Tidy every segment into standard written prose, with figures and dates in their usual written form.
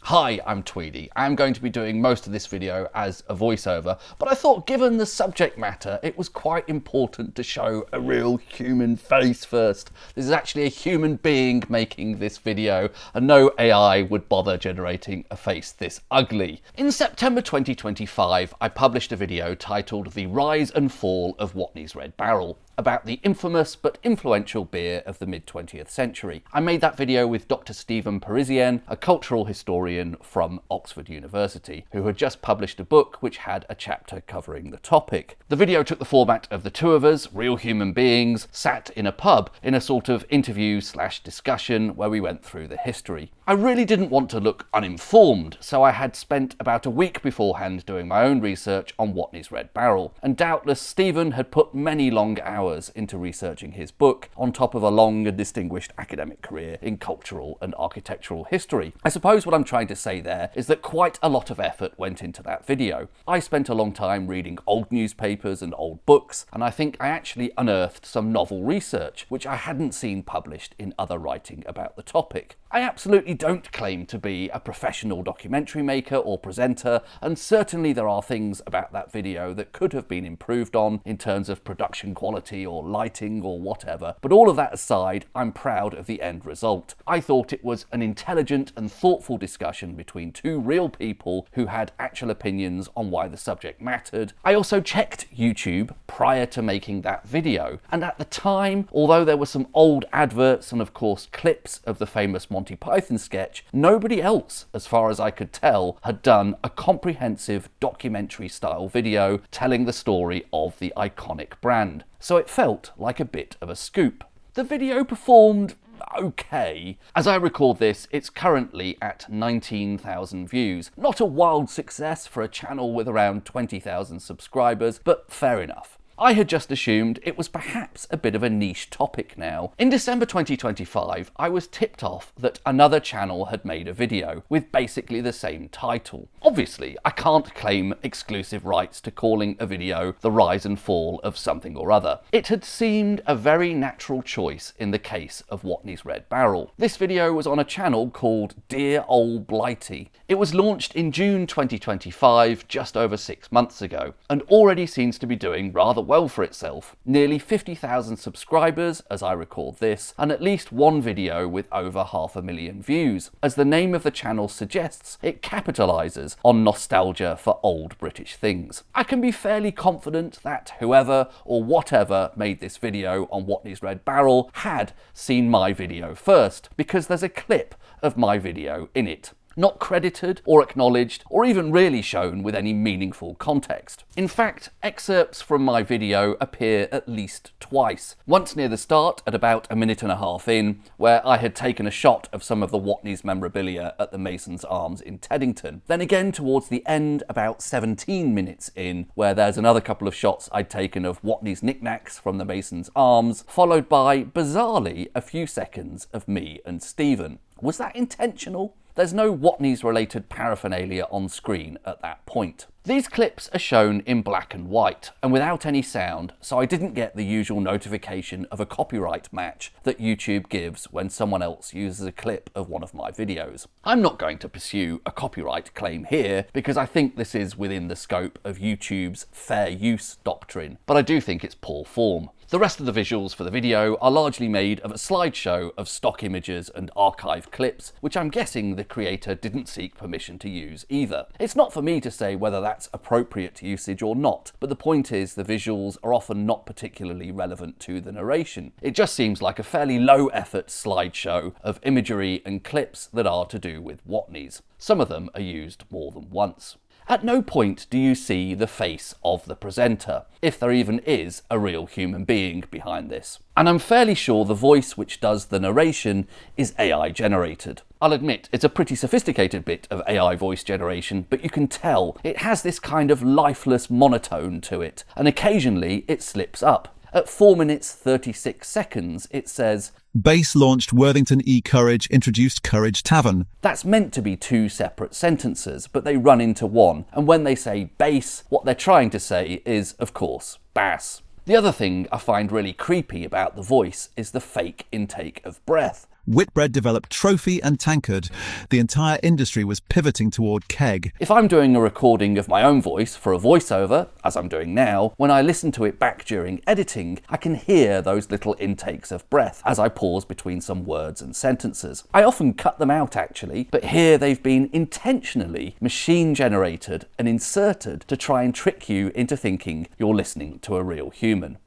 Hi, I'm Tweedy. I'm going to be doing most of this video as a voiceover, but I thought given the subject matter, it was quite important to show a real human face first. This is actually a human being making this video, and no AI would bother generating a face this ugly. In September 2025, I published a video titled The Rise and Fall of Wattney's Red Barrel, about the infamous but influential beer of the mid-20th century. I made that video with Dr. Stephen Parisian, a cultural historian from Oxford University, who had just published a book which had a chapter covering the topic. The video took the format of the two of us, real human beings, sat in a pub in a sort of interview/discussion where we went through the history. I really didn't want to look uninformed, so I had spent about a week beforehand doing my own research on Wattney's Red Barrel, and doubtless Stephen had put many long hours into researching his book, on top of a long and distinguished academic career in cultural and architectural history. I suppose what I'm trying to say there is that quite a lot of effort went into that video. I spent a long time reading old newspapers and old books, and I think I actually unearthed some novel research, which I hadn't seen published in other writing about the topic. I absolutely don't claim to be a professional documentary maker or presenter, and certainly there are things about that video that could have been improved on in terms of production quality or lighting or whatever, but all of that aside, I'm proud of the end result. I thought it was an intelligent and thoughtful discussion between two real people who had actual opinions on why the subject mattered. I also checked YouTube prior to making that video, and at the time, although there were some old adverts and of course clips of the famous Monty Python sketch, nobody else, as far as I could tell, had done a comprehensive documentary style video telling the story of the iconic brand. So it felt like a bit of a scoop. The video performed okay. As I record this, it's currently at 19,000 views. Not a wild success for a channel with around 20,000 subscribers, but fair enough. I had just assumed it was perhaps a bit of a niche topic now. In December 2025, I was tipped off that another channel had made a video with basically the same title. Obviously, I can't claim exclusive rights to calling a video the rise and fall of something or other. It had seemed a very natural choice in the case of Wattney's Red Barrel. This video was on a channel called Dear Old Blighty. It was launched in June 2025, just over 6 months ago, and already seems to be doing rather well for itself. Nearly 50,000 subscribers as I record this, and at least one video with over 500,000 views. As the name of the channel suggests, it capitalises on nostalgia for old British things. I can be fairly confident that whoever or whatever made this video on Wattney's Red Barrel had seen my video first, because there's a clip of my video in it. Not credited or acknowledged or even really shown with any meaningful context. In fact, excerpts from my video appear at least twice. Once near the start at about a minute and a half in, where I had taken a shot of some of the Wattney's memorabilia at the Mason's Arms in Teddington. Then again towards the end about 17 minutes in, where there's another couple of shots I'd taken of Wattney's knickknacks from the Mason's Arms, followed by, bizarrely, a few seconds of me and Stephen. Was that intentional? There's no Wattney's related paraphernalia on screen at that point. These clips are shown in black and white and without any sound, so I didn't get the usual notification of a copyright match that YouTube gives when someone else uses a clip of one of my videos. I'm not going to pursue a copyright claim here because I think this is within the scope of YouTube's fair use doctrine, but I do think it's poor form. The rest of the visuals for the video are largely made of a slideshow of stock images and archive clips, which I'm guessing the creator didn't seek permission to use either. It's not for me to say whether that's appropriate usage or not, but the point is the visuals are often not particularly relevant to the narration. It just seems like a fairly low effort slideshow of imagery and clips that are to do with Wattney's. Some of them are used more than once. At no point do you see the face of the presenter, if there even is a real human being behind this. And I'm fairly sure the voice which does the narration is AI generated. I'll admit it's a pretty sophisticated bit of AI voice generation, but you can tell it has this kind of lifeless monotone to it, and occasionally it slips up. At 4 minutes 36 seconds, it says, "Base launched Worthington e-Courage, introduced Courage Tavern." That's meant to be two separate sentences, but they run into one. And when they say base, what they're trying to say is, of course, bass. The other thing I find really creepy about the voice is the fake intake of breath. Whitbread developed Trophy and Tankard. The entire industry was pivoting toward keg. If I'm doing a recording of my own voice for a voiceover, as I'm doing now, when I listen to it back during editing, I can hear those little intakes of breath as I pause between some words and sentences. I often cut them out actually, but here they've been intentionally machine generated and inserted to try and trick you into thinking you're listening to a real human.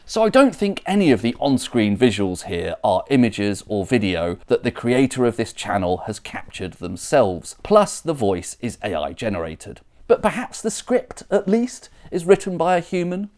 So I don't think any of the on-screen visuals here are images or video that the creator of this channel has captured themselves, plus the voice is AI generated. But perhaps the script, at least, is written by a human?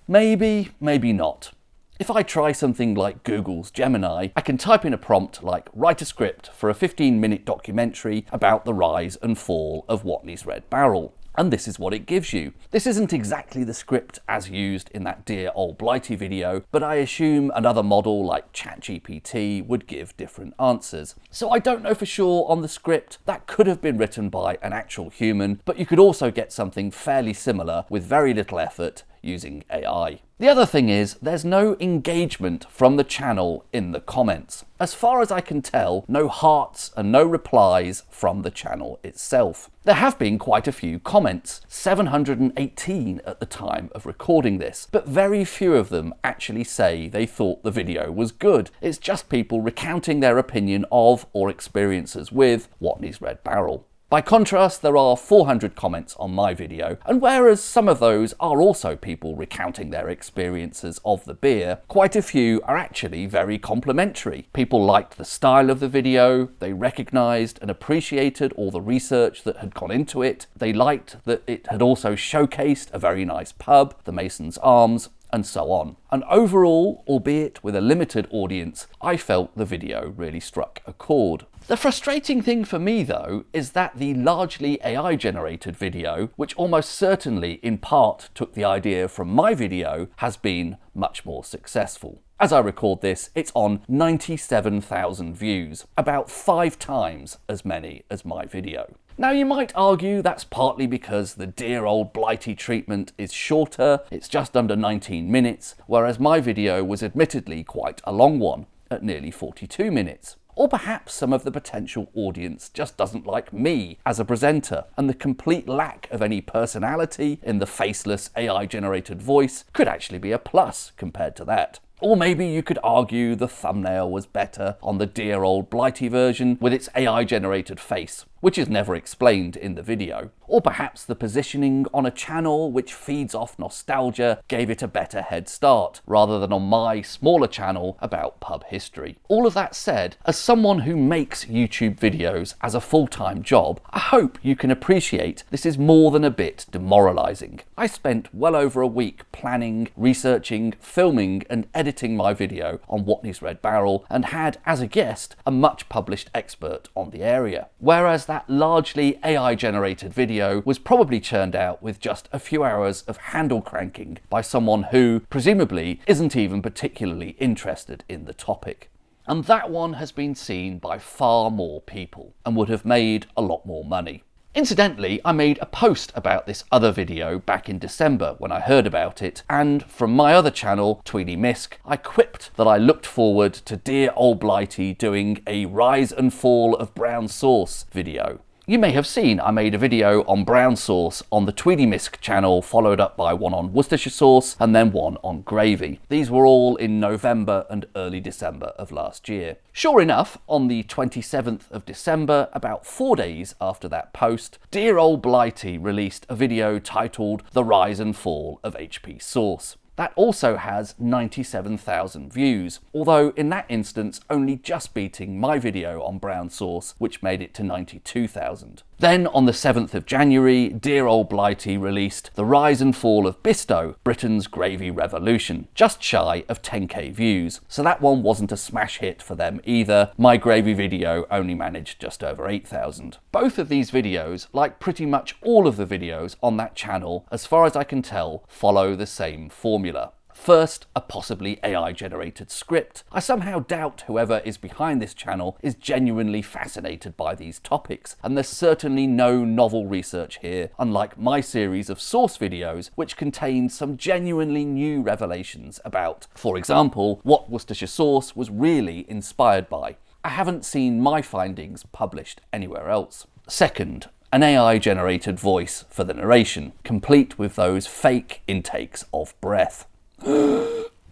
Maybe, maybe not. If I try something like Google's Gemini, I can type in a prompt like write a script for a 15-minute documentary about the rise and fall of Wattney's Red Barrel. And this is what it gives you. This isn't exactly the script as used in that Dear Old Blighty video, but I assume another model like ChatGPT would give different answers. So I don't know for sure on the script. That could have been written by an actual human, but you could also get something fairly similar with very little effort using AI. The other thing is, there's no engagement from the channel in the comments. As far as I can tell, no hearts and no replies from the channel itself. There have been quite a few comments, 718 at the time of recording this, but very few of them actually say they thought the video was good. It's just people recounting their opinion of or experiences with Wattney's Red Barrel. By contrast, there are 400 comments on my video, and whereas some of those are also people recounting their experiences of the beer, quite a few are actually very complimentary. People liked the style of the video, they recognised and appreciated all the research that had gone into it, they liked that it had also showcased a very nice pub, the Mason's Arms, and so on. And overall, albeit with a limited audience, I felt the video really struck a chord. The frustrating thing for me though is that the largely AI generated video, which almost certainly in part took the idea from my video, has been much more successful. As I record this, it's on 97,000 views, about 5 times as many as my video. Now you might argue that's partly because the Dear Old Blighty treatment is shorter, it's just under 19 minutes, whereas my video was admittedly quite a long one, at nearly 42 minutes. Or perhaps some of the potential audience just doesn't like me as a presenter, and the complete lack of any personality in the faceless AI-generated voice could actually be a plus compared to that. Or maybe you could argue the thumbnail was better on the Dear Old Blighty version with its AI-generated face, which is never explained in the video. Or perhaps the positioning on a channel which feeds off nostalgia gave it a better head start, rather than on my smaller channel about pub history. All of that said, as someone who makes YouTube videos as a full-time job, I hope you can appreciate this is more than a bit demoralising. I spent well over a week planning, researching, filming and editing my video on Wattney's Red Barrel, and had as a guest a much published expert on the area. Whereas that largely AI-generated video was probably churned out with just a few hours of handle cranking by someone who, presumably, isn't even particularly interested in the topic. And that one has been seen by far more people and would have made a lot more money. Incidentally, I made a post about this other video back in December when I heard about it, and from my other channel, Tweedy Misk, I quipped that I looked forward to Dear Old Blighty doing a rise and fall of brown sauce video. You may have seen I made a video on brown sauce on the Tweedy Misk channel, followed up by one on Worcestershire sauce and then one on gravy. These were all in November and early December of last year. Sure enough, on the 27th of December, about 4 days after that post, Dear Old Blighty released a video titled The Rise and Fall of HP Sauce. That also has 97,000 views, although in that instance only just beating my video on brown sauce, which made it to 92,000. Then on the 7th of January, Dear Old Blighty released The Rise and Fall of Bisto, Britain's Gravy Revolution, just shy of 10k views, so that one wasn't a smash hit for them either. My gravy video only managed just over 8,000. Both of these videos, like pretty much all of the videos on that channel, as far as I can tell, follow the same formula. First, a possibly AI-generated script. I somehow doubt whoever is behind this channel is genuinely fascinated by these topics, and there's certainly no novel research here, unlike my series of source videos, which contain some genuinely new revelations about, for example, what Worcestershire sauce was really inspired by. I haven't seen my findings published anywhere else. Second, an AI-generated voice for the narration, complete with those fake intakes of breath.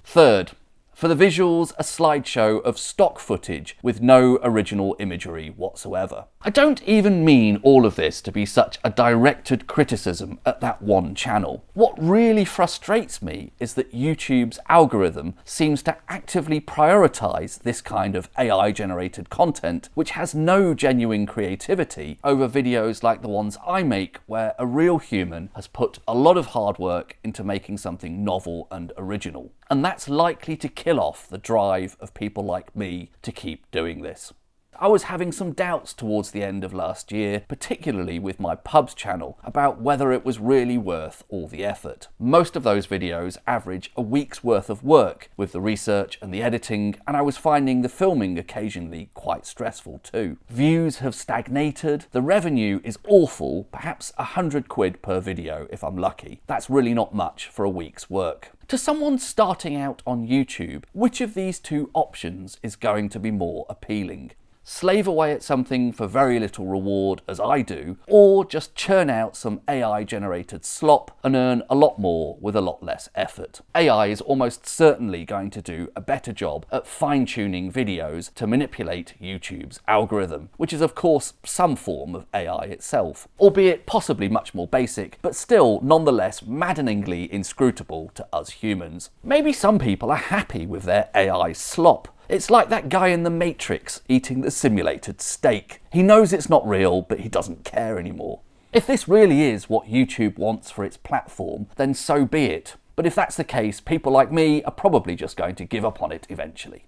Third, for the visuals, a slideshow of stock footage with no original imagery whatsoever. I don't even mean all of this to be such a directed criticism at that one channel. What really frustrates me is that YouTube's algorithm seems to actively prioritise this kind of AI-generated content, which has no genuine creativity, over videos like the ones I make, where a real human has put a lot of hard work into making something novel and original. And that's likely to kill off the drive of people like me to keep doing this. I was having some doubts towards the end of last year, particularly with my pubs channel, about whether it was really worth all the effort. Most of those videos average a week's worth of work with the research and the editing, and I was finding the filming occasionally quite stressful too. Views have stagnated, the revenue is awful, perhaps £100 per video if I'm lucky. That's really not much for a week's work. To someone starting out on YouTube, which of these two options is going to be more appealing? Slave away at something for very little reward, as I do, or just churn out some AI-generated slop and earn a lot more with a lot less effort. AI is almost certainly going to do a better job at fine-tuning videos to manipulate YouTube's algorithm, which is of course some form of AI itself, albeit possibly much more basic, but still nonetheless maddeningly inscrutable to us humans. Maybe some people are happy with their AI slop. It's like that guy in The Matrix eating the simulated steak. He knows it's not real, but he doesn't care anymore. If this really is what YouTube wants for its platform, then so be it. But if that's the case, people like me are probably just going to give up on it eventually.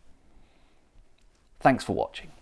Thanks for watching.